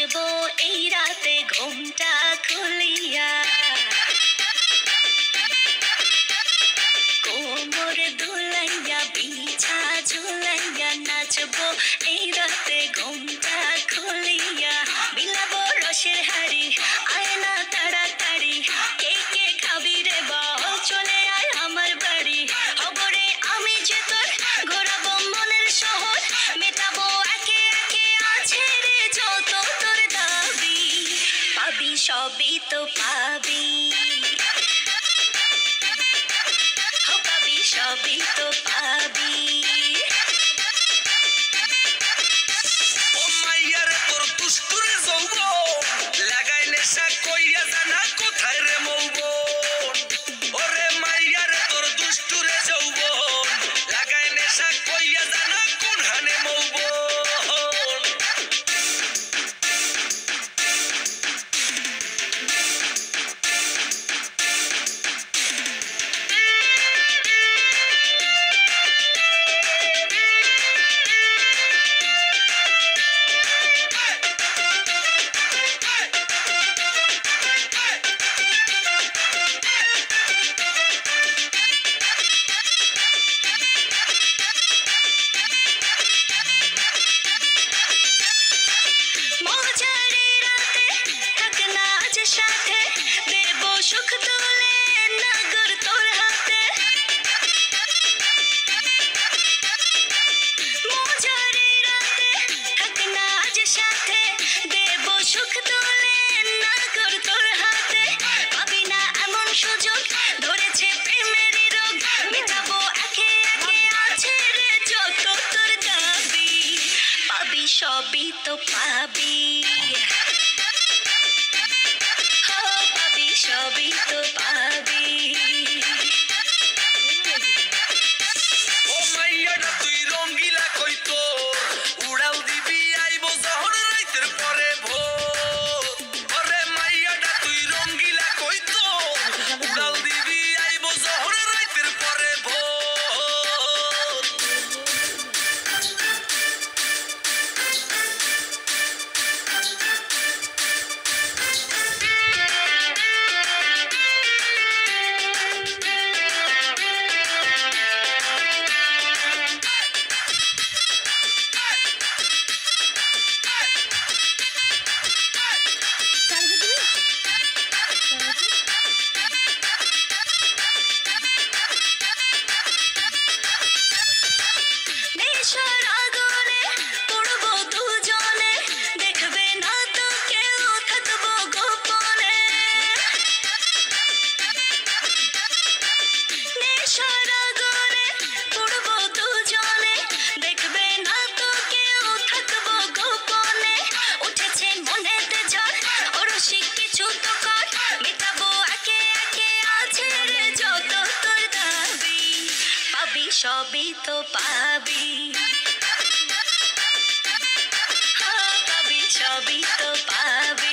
নাচবো এই রাতে ঘুমটা খুলিয়া, কোমর দুলাইয়া বিছা ঝুলাইয়া নাচবো এই রাতে ঘুমটা খুলিয়া, বিলাবো রসের হাড়ি আয় না তাড়াতাড়ি, কে কে খাবি রে বল চলে আয় আমার বাড়ি, হবরে আমি যে তোর ঘোরাবো মনের শহর, মেটাবো একে একে আছে রে যত তোর দাবি, পাবি সবই তো পাবি, পাবি সবই তো পাবি। ও মাইয়ারে তোর দুষ্টুরে যৌবন লাগাই নেশা কইয়া জানা কোথায় রে মৌবন, ওরে মাইয়ারে তোর দুষ্টুরে যৌবন লাগাই নেশা কইয়া জানা কোন হানে মৌবন। মজারে রাতে থাক না আজ সাথে, দেবো সুখ তুলে নাগর তোর হাতে, মজারে রাতে থাক না আজ সাথে, দেবো সুখ তুলে নাগর তোর হাতে, পাবি না এমন সুযোগ ধরেছে প্রেমেরই রোগ, মেটাবো একে একে আছে রে যত তোর দাবি, পাবি সবই তো পাবি, পাবি সবই তো পাবি। ও মাইয়াটা তুই রঙ্গিলা কই তোর উড়াল দিবি আইব যখন রাইতের পরে ভোর, ওরে মাইয়াটা তুই রঙ্গিলা কই তোর উড়াল দিবি আইব যখন রাইতের পরে ভোর। নেশার আগুনে পড়বো দুজনে, দেখবে না তো কেউ থাকবো গোপনে, নেশার আগুনে পড়বো দুজনে, দেখবে না তো কেউ থাকবো গোপনে, উঠেছে মনেতে ঝড় অরসিক কিছু তো কর, মেটাবো একে একে আছে রে যত তোর দাবি, পাবি সবই তো পাবি, পাবি সবই তো পাবি।